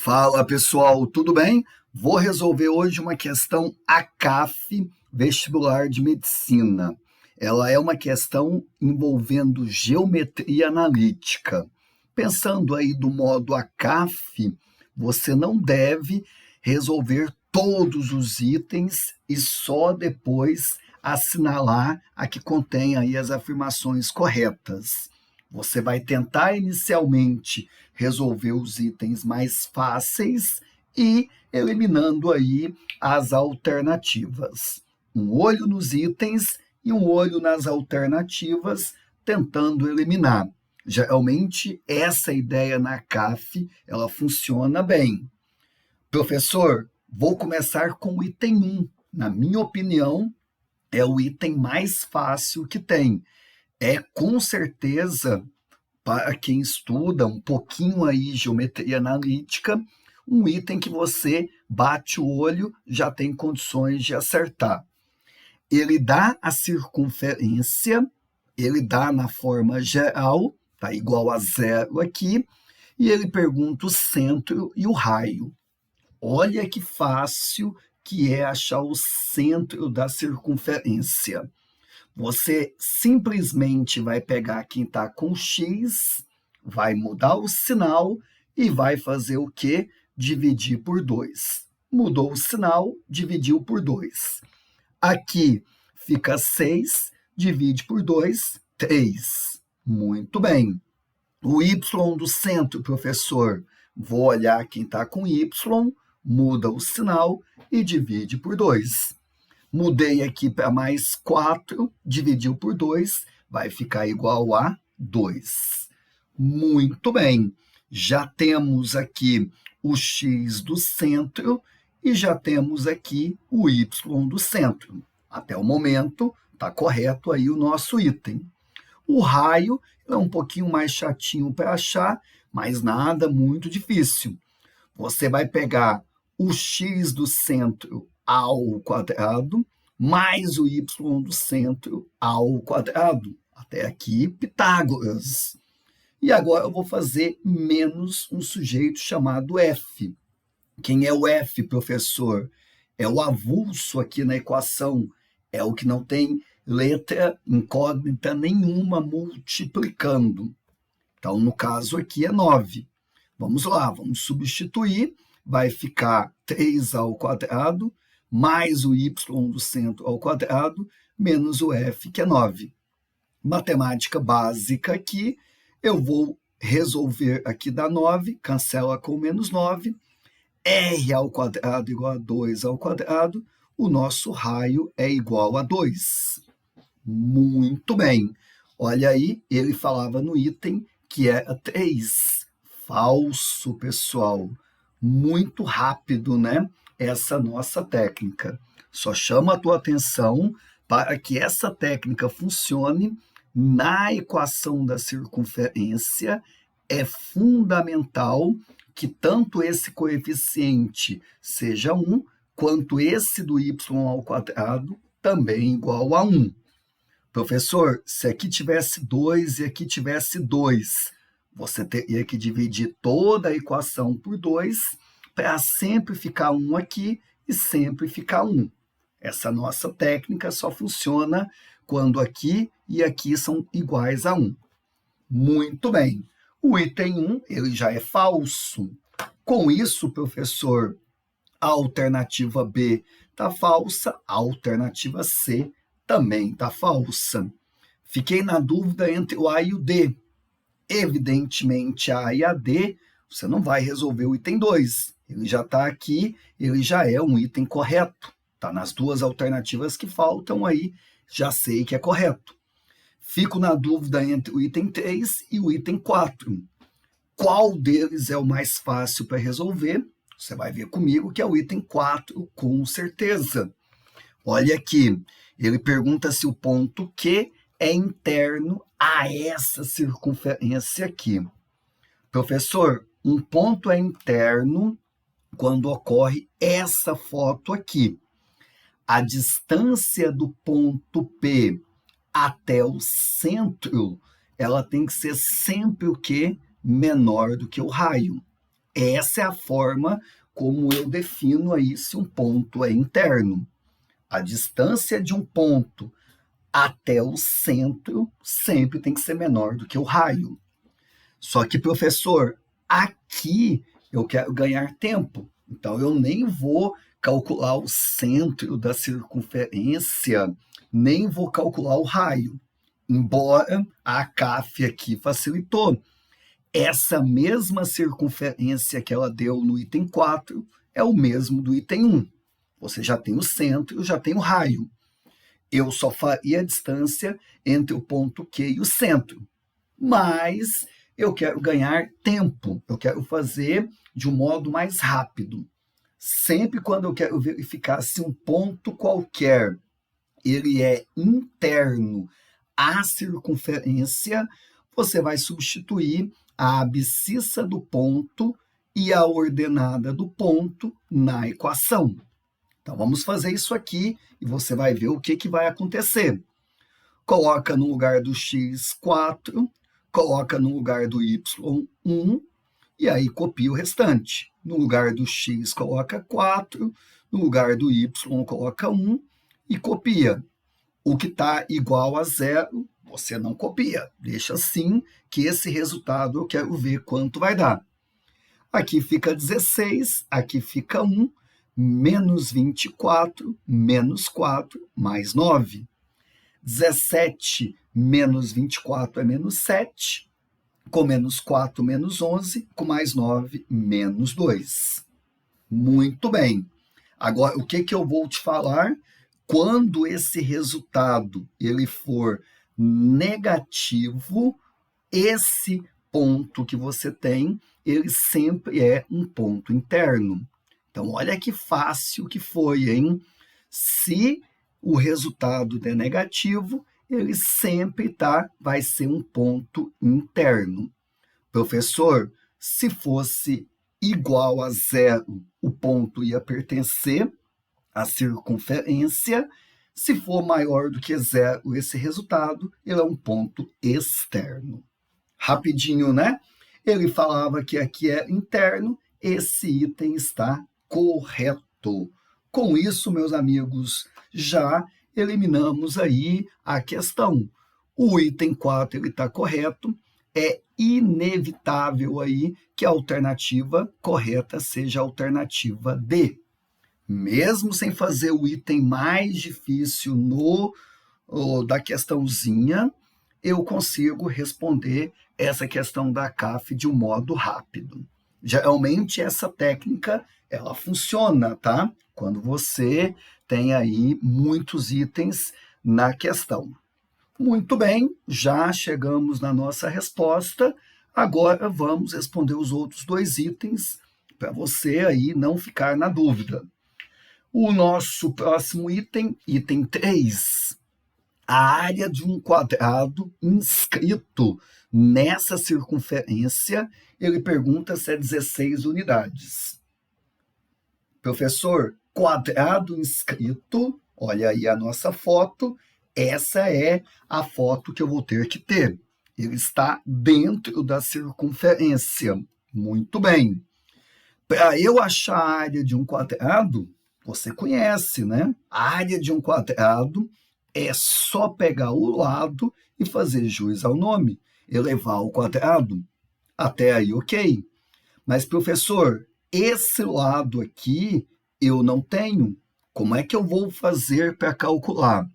Fala pessoal, tudo bem? Vou resolver hoje uma questão ACAF vestibular de medicina. Ela é uma questão envolvendo geometria analítica. Pensando aí do modo ACAF, você não deve resolver todos os itens e só depois assinalar a que contém aí as afirmações corretas. Você vai tentar inicialmente resolver os itens mais fáceis e eliminando aí as alternativas. Um olho nos itens e um olho nas alternativas, tentando eliminar. Geralmente, essa ideia na CAF, ela funciona bem. Professor, vou começar com o item 1. Na minha opinião, é o item mais fácil que tem. É com certeza, para quem estuda um pouquinho aí geometria analítica, um item que você bate o olho, já tem condições de acertar. Ele dá a circunferência, ele dá na forma geral, tá igual a zero aqui, e ele pergunta o centro e o raio. Olha que fácil que é achar o centro da circunferência. Você simplesmente vai pegar quem está com X, vai mudar o sinal e vai fazer o quê? Dividir por 2. Mudou o sinal, dividiu por 2. Aqui fica 6, divide por 2, 3. Muito bem. O Y do centro, professor, vou olhar quem está com Y, muda o sinal e divide por 2. Mudei aqui para mais 4, dividiu por 2, vai ficar igual a 2. Muito bem, já temos aqui o x do centro e já temos aqui o y do centro. Até o momento, está correto aí o nosso item. O raio é um pouquinho mais chatinho para achar, mas nada muito difícil. Você vai pegar o x do centro ao quadrado, mais o y do centro ao quadrado. Até aqui, Pitágoras. E agora eu vou fazer menos um sujeito chamado f. Quem é o f, professor? É o avulso aqui na equação. É o que não tem letra incógnita nenhuma multiplicando. Então, no caso aqui é 9. Vamos lá, vamos substituir. Vai ficar 3 ao quadrado, mais o y do centro ao quadrado, menos o f, que é 9. Matemática básica aqui, eu vou resolver aqui dá 9, cancela com menos 9, r ao quadrado igual a 2 ao quadrado, o nosso raio é igual a 2. Muito bem. Olha aí, ele falava no item que era 3. Falso, pessoal. Muito rápido, né? Essa nossa técnica. Só chama a tua atenção para que essa técnica funcione na equação da circunferência. É fundamental que tanto esse coeficiente seja 1, quanto esse do y ao quadrado também igual a 1. Professor, se aqui tivesse 2 e aqui tivesse 2, você teria que dividir toda a equação por 2 para sempre ficar 1 aqui e sempre ficar 1. Essa nossa técnica só funciona quando aqui e aqui são iguais a 1. Muito bem. O item 1 ele já é falso. Com isso, professor, a alternativa B está falsa, a alternativa C também está falsa. Fiquei na dúvida entre o A e o D. Evidentemente, a A e a D, você não vai resolver o item 2. Ele já está aqui, ele já é um item correto. Está nas duas alternativas que faltam aí, já sei que é correto. Fico na dúvida entre o item 3 e o item 4. Qual deles é o mais fácil para resolver? Você vai ver comigo que é o item 4, com certeza. Olha aqui, ele pergunta se o ponto Q é interno a essa circunferência aqui. Professor, um ponto é interno quando ocorre essa foto aqui. A distância do ponto P até o centro, ela tem que ser sempre o quê? Menor do que o raio. Essa é a forma como eu defino aí se um ponto é interno. A distância de um ponto até o centro sempre tem que ser menor do que o raio. Só que, professor, aqui eu quero ganhar tempo, então eu nem vou calcular o centro da circunferência, nem vou calcular o raio, embora a CAF aqui facilitou. Essa mesma circunferência que ela deu no item 4 é o mesmo do item 1. Você já tem o centro, já tem o raio. Eu só faria a distância entre o ponto Q e o centro. Mas eu quero ganhar tempo, eu quero fazer de um modo mais rápido. Sempre quando eu quero verificar se um ponto qualquer ele é interno à circunferência, você vai substituir a abscissa do ponto e a ordenada do ponto na equação. Então, vamos fazer isso aqui e você vai ver o que vai acontecer. Coloca no lugar do x 4, coloca no lugar do y 1, e aí copia o restante. No lugar do x, coloca 4, no lugar do y, coloca 1 e copia. O que está igual a 0, você não copia. Deixa assim, que esse resultado eu quero ver quanto vai dar. Aqui fica 16, aqui fica 1, menos 24, menos 4, mais 9. 17 menos 24 é menos 7, com menos 4, menos 11, com mais 9, menos 2. Muito bem. Agora, o que eu vou te falar? Quando esse resultado ele for negativo, esse ponto que você tem, ele sempre é um ponto interno. Então, olha que fácil que foi, hein? Se o resultado é negativo, ele sempre vai ser um ponto interno. Professor, se fosse igual a 0, o ponto ia pertencer à circunferência. Se for maior do que 0, esse resultado, ele é um ponto externo. Rapidinho, né? Ele falava que aqui é interno, esse item está correto. Com isso, meus amigos, já eliminamos aí a questão. O item 4 ele está correto, é inevitável aí que a alternativa correta seja a alternativa D. Mesmo sem fazer o item mais difícil da questãozinha, eu consigo responder essa questão da CAF de um modo rápido. Geralmente, essa técnica, ela funciona, tá? Quando você tem aí muitos itens na questão. Muito bem, já chegamos na nossa resposta. Agora, vamos responder os outros 2 itens, para você aí não ficar na dúvida. O nosso próximo item, item 3. A área de um quadrado inscrito nessa circunferência, ele pergunta se é 16 unidades. Professor, quadrado inscrito, olha aí a nossa foto, essa é a foto que eu vou ter que ter. Ele está dentro da circunferência. Muito bem. Para eu achar a área de um quadrado, você conhece, né? A área de um quadrado é só pegar o lado e fazer jus ao nome, elevar ao quadrado. Até aí, ok. Mas, professor, esse lado aqui eu não tenho. Como é que eu vou fazer para calcular?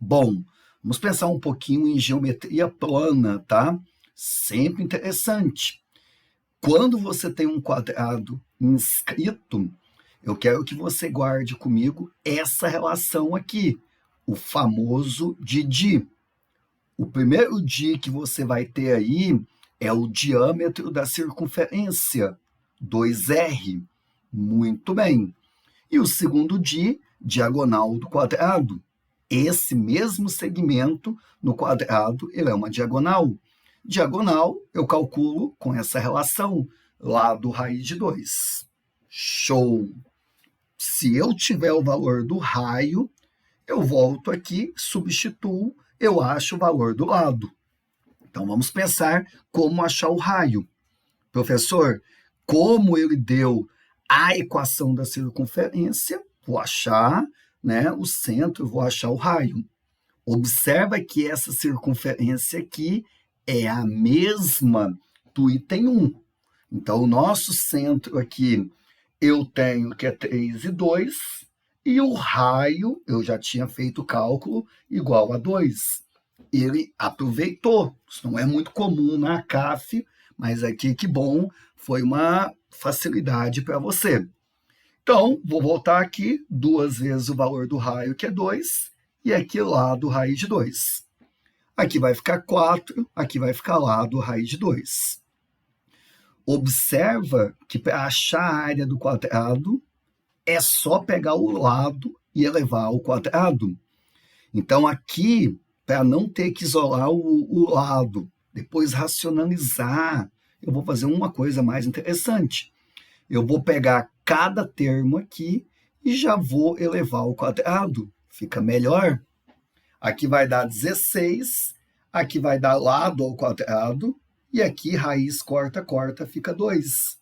Bom, vamos pensar um pouquinho em geometria plana, tá? Sempre interessante. Quando você tem um quadrado inscrito, eu quero que você guarde comigo essa relação aqui, o famoso DI. O primeiro DI que você vai ter aí é o diâmetro da circunferência, 2R. Muito bem. E o segundo DI, diagonal do quadrado. Esse mesmo segmento no quadrado, ele é uma diagonal. Diagonal, eu calculo com essa relação, lado raiz de 2. Show! Se eu tiver o valor do raio, eu volto aqui, substituo, eu acho o valor do lado. Então, vamos pensar como achar o raio. Professor, como ele deu a equação da circunferência, vou achar, né, o centro, vou achar o raio. Observa que essa circunferência aqui é a mesma do item 1. Então, o nosso centro aqui, eu tenho que é 3 e 2, e o raio, eu já tinha feito o cálculo, igual a 2. Ele aproveitou. Isso não é muito comum na CAF, mas aqui, que bom, foi uma facilidade para você. Então, vou voltar aqui, 2 vezes o valor do raio, que é 2, e aqui lado raiz de 2. Aqui vai ficar 4, aqui vai ficar lado raiz de 2. Observa que para achar a área do quadrado, é só pegar o lado e elevar ao quadrado. Então, aqui, para não ter que isolar o lado, depois racionalizar, eu vou fazer uma coisa mais interessante. Eu vou pegar cada termo aqui e já vou elevar ao quadrado. Fica melhor. Aqui vai dar 16, aqui vai dar lado ao quadrado, e aqui raiz corta, corta, fica 2.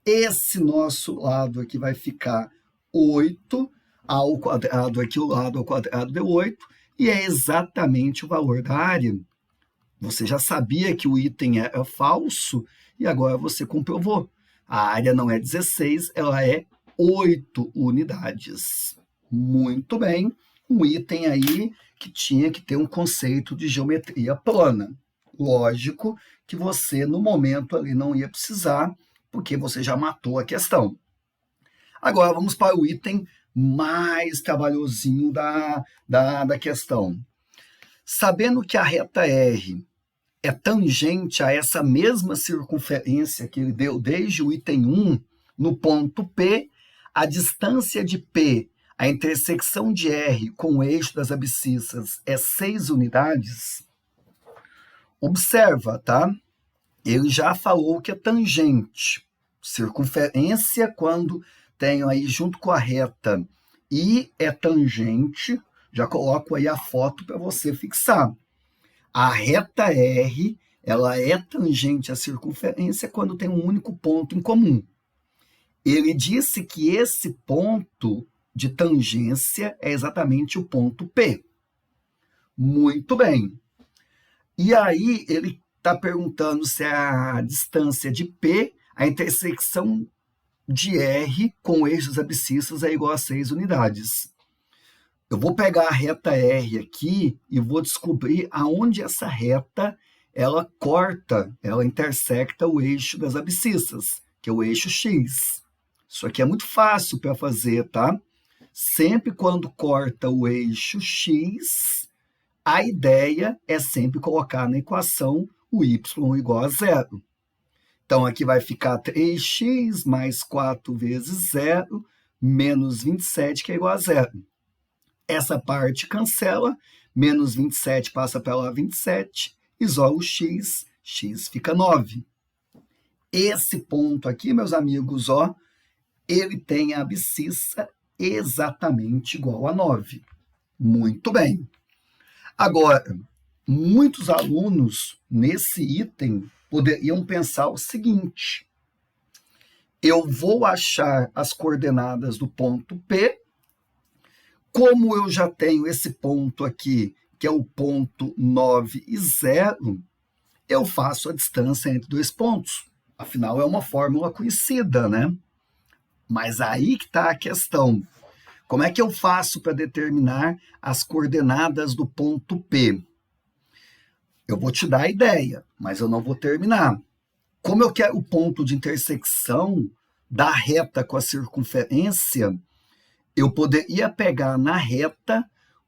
Esse nosso lado aqui vai ficar 8 ao quadrado, aqui o lado ao quadrado deu 8, e é exatamente o valor da área. Você já sabia que o item era falso, e agora você comprovou. A área não é 16, ela é 8 unidades. Muito bem, um item aí que tinha que ter um conceito de geometria plana. Lógico que você, no momento ali, não ia precisar, porque você já matou a questão. Agora, vamos para o item mais trabalhosinho da questão. Sabendo que a reta R é tangente a essa mesma circunferência que ele deu desde o item 1, no ponto P, a distância de P, a intersecção de R com o eixo das abscissas é 6 unidades. Observa, tá? Ele já falou que é tangente. Circunferência, quando tenho aí junto com a reta I é tangente, já coloco aí a foto para você fixar. A reta R, ela é tangente à circunferência quando tem um único ponto em comum. Ele disse que esse ponto de tangência é exatamente o ponto P. Muito bem. E aí ele está perguntando se a distância de P, a intersecção de R com o eixo das abscissas é igual a 6 unidades. Eu vou pegar a reta R aqui e vou descobrir aonde essa reta ela corta, ela intersecta o eixo das abscissas, que é o eixo X. Isso aqui é muito fácil para fazer, tá? Sempre quando corta o eixo X, a ideia é sempre colocar na equação o y igual a 0. Então, aqui vai ficar 3x mais 4 vezes 0, menos 27, que é igual a 0. Essa parte cancela, menos 27 passa para lá 27, isola o x, x fica 9. Esse ponto aqui, meus amigos, ó, ele tem a abscissa exatamente igual a 9. Muito bem. Agora, muitos alunos nesse item poderiam pensar o seguinte: eu vou achar as coordenadas do ponto P, como eu já tenho esse ponto aqui, que é o ponto 9 e 0, eu faço a distância entre dois pontos. Afinal, é uma fórmula conhecida, né? Mas aí que está a questão. Como é que eu faço para determinar as coordenadas do ponto P? Eu vou te dar a ideia, mas eu não vou terminar. Como eu quero o ponto de intersecção da reta com a circunferência, eu poderia pegar na reta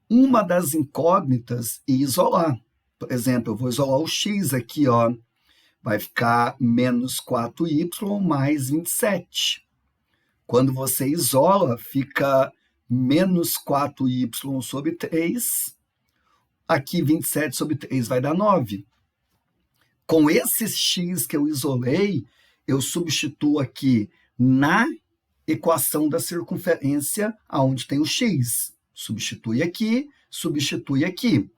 uma das incógnitas e isolar. Por exemplo, eu vou isolar o x aqui, ó. Vai ficar menos 4y mais 27. Quando você isola, fica menos 4y sobre 3. Aqui, 27 sobre 3 vai dar 9. Com esse x que eu isolei, eu substituo aqui na equação da circunferência, onde tem o x. Substitui aqui, substitui aqui.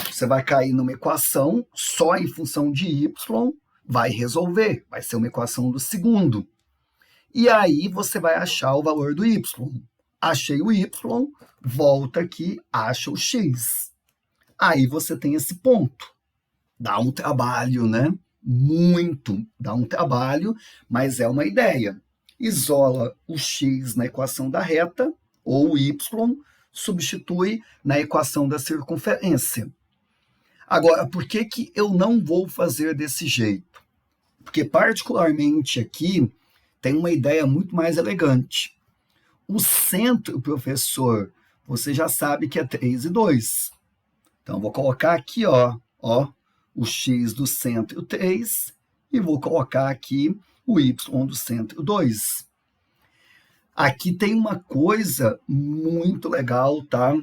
Você vai cair numa equação só em função de y, vai resolver, vai ser uma equação do segundo. E aí você vai achar o valor do y. Achei o y, volta aqui, acha o x. Aí você tem esse ponto. Dá um trabalho, né? Muito, dá um trabalho, mas é uma ideia. Isola o x na equação da reta, ou o y, substitui na equação da circunferência. Agora, por que eu não vou fazer desse jeito? Porque, particularmente aqui, tem uma ideia muito mais elegante. O centro, professor, você já sabe que é 3 e 2. Então, vou colocar aqui, ó, o x do centro 3 e vou colocar aqui o y do centro 2. Aqui tem uma coisa muito legal, tá?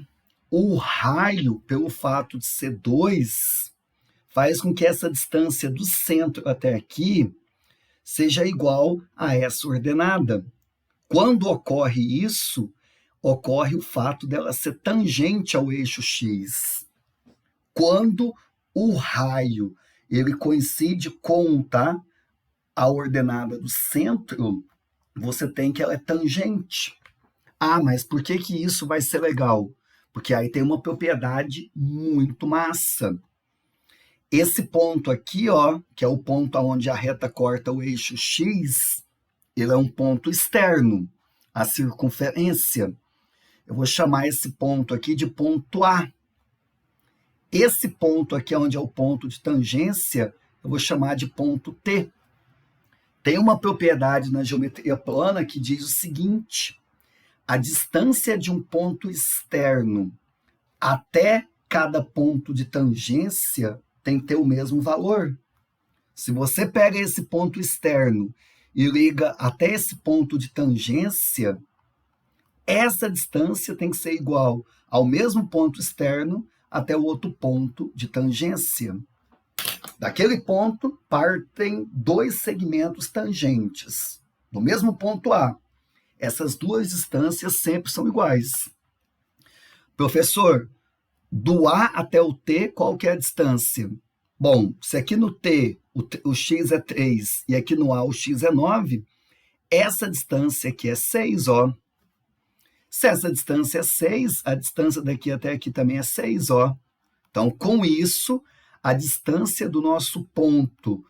O raio, pelo fato de ser 2, faz com que essa distância do centro até aqui seja igual a essa ordenada. Quando ocorre isso, ocorre o fato dela ser tangente ao eixo x. Quando o raio ele coincide com, tá, a ordenada do centro, você tem que ela é tangente. Ah, mas por que isso vai ser legal? Porque aí tem uma propriedade muito massa. Esse ponto aqui, ó, que é o ponto onde a reta corta o eixo x, ele é um ponto externo, a circunferência. Eu vou chamar esse ponto aqui de ponto A. Esse ponto aqui, onde é o ponto de tangência, eu vou chamar de ponto T. Tem uma propriedade na geometria plana que diz o seguinte: a distância de um ponto externo até cada ponto de tangência tem que ter o mesmo valor. Se você pega esse ponto externo e liga até esse ponto de tangência, essa distância tem que ser igual ao mesmo ponto externo até o outro ponto de tangência. Daquele ponto partem dois segmentos tangentes, no mesmo ponto A. Essas duas distâncias sempre são iguais. Professor, do A até o T, qual que é a distância? Bom, se aqui no T o x é 3 e aqui no A o x é 9, essa distância aqui é 6, ó. Se essa distância é 6, a distância daqui até aqui também é 6, ó. Então, com isso, a distância do nosso ponto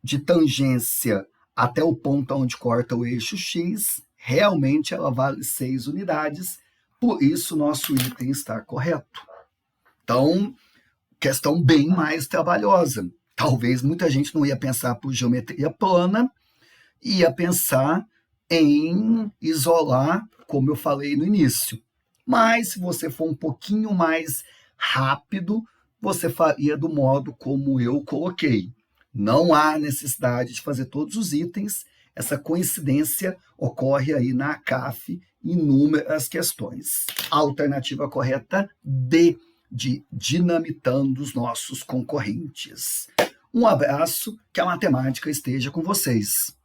de tangência até o ponto onde corta o eixo x, realmente ela vale 6 unidades, por isso nosso item está correto. Então, questão bem mais trabalhosa. Talvez muita gente não ia pensar por geometria plana, ia pensar em isolar, como eu falei no início. Mas, se você for um pouquinho mais rápido, você faria do modo como eu coloquei. Não há necessidade de fazer todos os itens, essa coincidência ocorre aí na ACAF em inúmeras questões. A alternativa correta, D, de dinamitando os nossos concorrentes. Um abraço, que a matemática esteja com vocês.